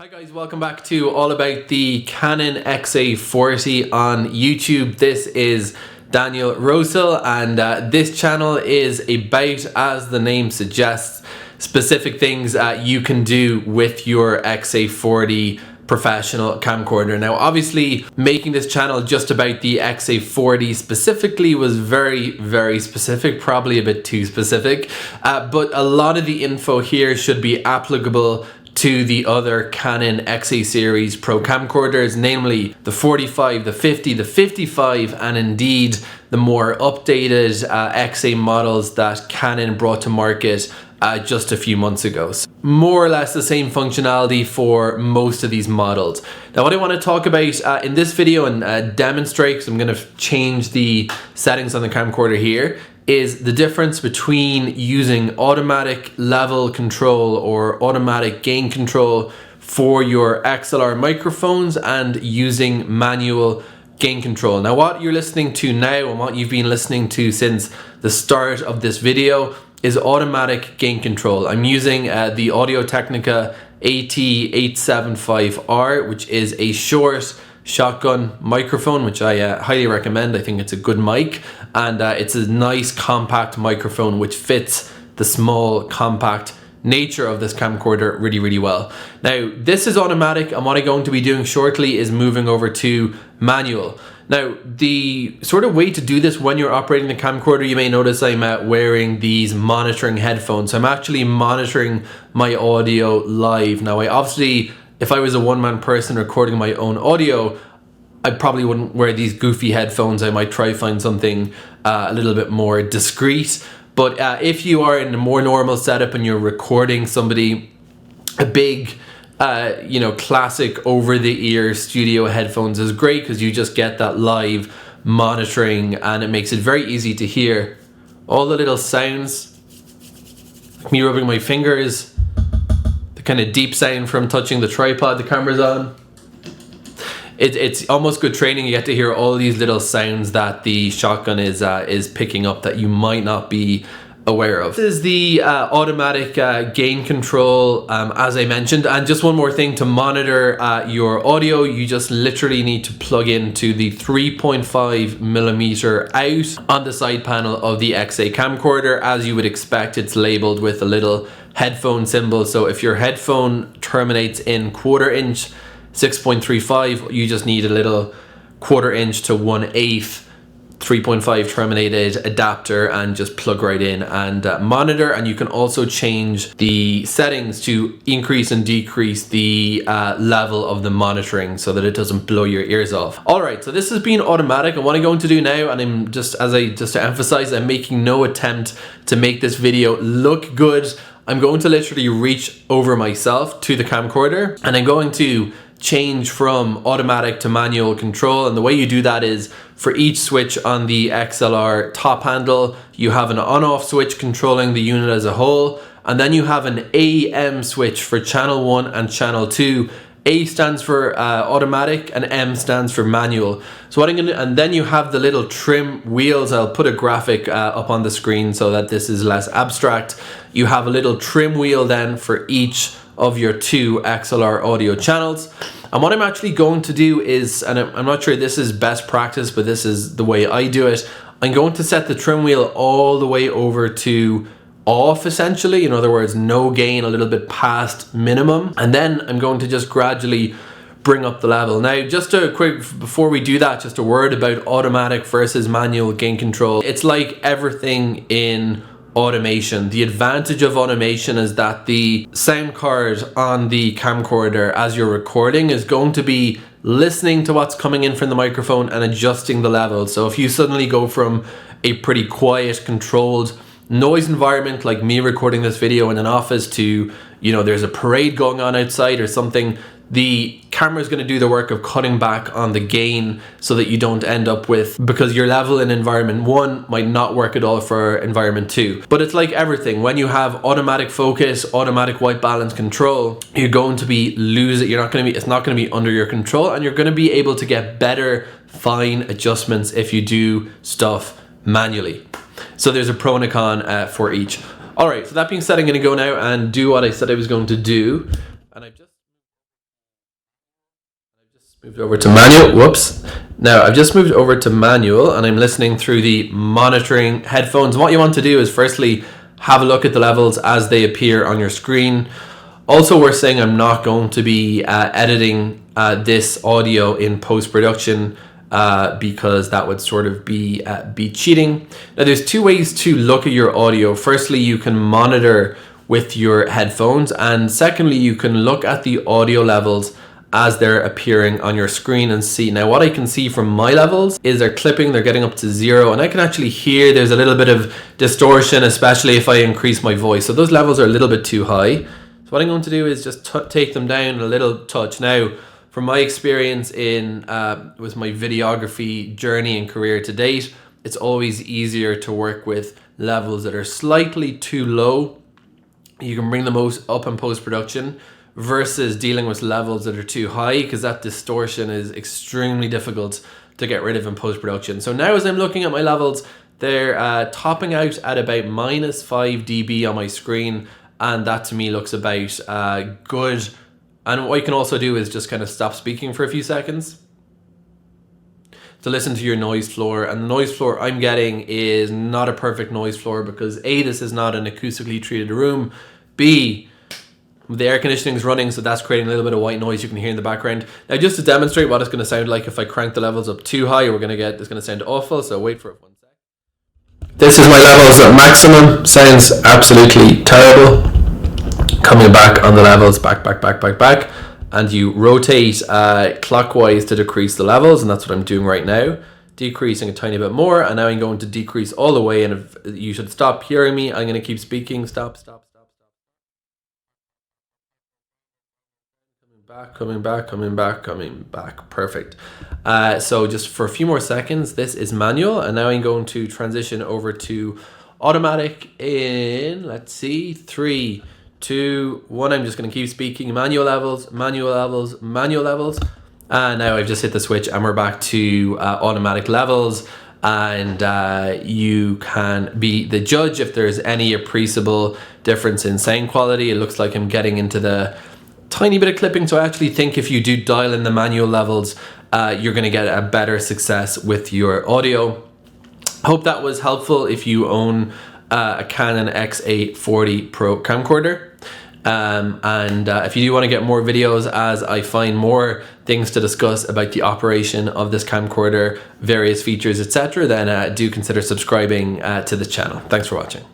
Hi guys, welcome back to all about the Canon XA40 on YouTube. This is Daniel Rosehill, and this channel is about, as the name suggests, specific things you can do with your XA40 professional camcorder. Now obviously making this channel just about the XA40 specifically was very specific, probably a bit too specific, but a lot of the info here should be applicable to the other Canon XA series pro camcorders, namely the 45, the 50, the 55, and indeed the more updated XA models that Canon brought to market just a few months ago. So more or less the same functionality for most of these models. Now what I want to talk about in this video and demonstrate, because I'm going to change the settings on the camcorder here, is the difference between using automatic level control or automatic gain control for your XLR microphones and using manual gain control. Now what you're listening to now and what you've been listening to since the start of this video is automatic gain control. I'm using the Audio-Technica AT875R, which is a short shotgun microphone, which I highly recommend. I think it's a good mic, and it's a nice compact microphone which fits the small compact nature of this camcorder really well. Now this is automatic, and what I'm going to be doing shortly is moving over to manual. Now the sort of way to do this when you're operating the camcorder, you may notice I'm wearing these monitoring headphones. So I'm actually monitoring my audio live. Now I obviously, if I was a one-man person recording my own audio, I probably wouldn't wear these goofy headphones. I might try find something a little bit more discreet. But if you are in a more normal setup and you're recording somebody, a big, classic over-the-ear studio headphones is great because you just get that live monitoring, and it makes it very easy to hear all the little sounds, like me rubbing my fingers, the kind of deep sound from touching the tripod the camera's on. It's almost good training. You get to hear all these little sounds that the shotgun is picking up that you might not be aware of. This is the automatic gain control, as I mentioned. And just one more thing, to monitor your audio, you just literally need to plug into the 3.5mm out on the side panel of the XA camcorder. As you would expect, it's labeled with a little headphone symbol. So if your headphone terminates in 1/4 inch 6.35, you just need a little 1/4 inch to 1/8 3.5 terminated adapter and just plug right in and monitor. And you can also change the settings to increase and decrease the level of the monitoring so that it doesn't blow your ears off. All right, so this has been automatic, and what I'm going to do now, and I'm just to emphasize, I'm making no attempt to make this video look good. I'm going to literally reach over myself to the camcorder, and I'm going to change from automatic to manual control. And the way you do that is, for each switch on the XLR top handle, you have an on-off switch controlling the unit as a whole, and then you have an AM switch for channel 1 and channel 2. A stands for automatic and M stands for manual. So what I'm gonna, and then you have the little trim wheels. I'll put a graphic up on the screen so that this is less abstract. You have a little trim wheel then for each of your 2 XLR audio channels. And what I'm actually going to do is, and I'm not sure this is best practice, but this is the way I do it, I'm going to set the trim wheel all the way over to off, essentially. In other words, no gain, a little bit past minimum. And then I'm going to just gradually bring up the level. Now, just a quick, before we do that, just a word about automatic versus manual gain control. It's like everything in automation. The advantage of automation is that the sound card on the camcorder as you're recording is going to be listening to what's coming in from the microphone and adjusting the level. So if you suddenly go from a pretty quiet, controlled noise environment like me recording this video in an office to, there's a parade going on outside or something, the camera is going to do the work of cutting back on the gain so that you don't end up with, because your level in environment 1 might not work at all for environment 2. But it's like everything. When you have automatic focus, automatic white balance control, you're going to be losing, it's not going to be under your control, and you're going to be able to get better fine adjustments if you do stuff manually. So there's a pro and a con for each. All right, so that being said, I'm going to go now and do what I said I was going to do. And I just Moved over to manual. Whoops. Now I've just moved over to manual and I'm listening through the monitoring headphones. What you want to do is firstly have a look at the levels as they appear on your screen. Also, we're saying I'm not going to be editing this audio in post-production because that would sort of be cheating. Now there's two ways to look at your audio. Firstly, you can monitor with your headphones, and secondly, you can look at the audio levels as they're appearing on your screen and see. Now what I can see from my levels is they're clipping, they're getting up to 0, and I can actually hear there's a little bit of distortion, especially if I increase my voice. So those levels are a little bit too high. So what I'm going to do is just take them down a little touch. Now, from my experience in with my videography journey and career to date, it's always easier to work with levels that are slightly too low. You can bring them up in post-production versus dealing with levels that are too high, because that distortion is extremely difficult to get rid of in post-production. So now as I'm looking at my levels, they're topping out at about -5 dB on my screen, and that to me looks about good. And what you can also do is just kind of stop speaking for a few seconds to listen to your noise floor. And the noise floor I'm getting is not a perfect noise floor because A, this is not an acoustically treated room. B, the air conditioning is running, so that's creating a little bit of white noise you can hear in the background. Now, just to demonstrate what it's going to sound like if I crank the levels up too high, it's going to sound awful, so wait for it 1 sec. This is my levels at maximum. Sounds absolutely terrible. Coming back on the levels, back, and you rotate clockwise to decrease the levels, and that's what I'm doing right now. Decreasing a tiny bit more, and now I'm going to decrease all the way, and if you should stop hearing me, I'm going to keep speaking. Stop. Coming back. Perfect. So just for a few more seconds, this is manual, and now I'm going to transition over to automatic in, let's see, 3, 2, 1. I'm just going to keep speaking. Manual levels. And now I've just hit the switch and we're back to automatic levels, and you can be the judge if there's any appreciable difference in sound quality. It looks like I'm getting into the tiny bit of clipping, so I actually think if you do dial in the manual levels, you're going to get a better success with your audio. Hope that was helpful if you own a Canon XA40 Pro camcorder. And if you do want to get more videos as I find more things to discuss about the operation of this camcorder, various features, etc., then do consider subscribing to the channel. Thanks for watching.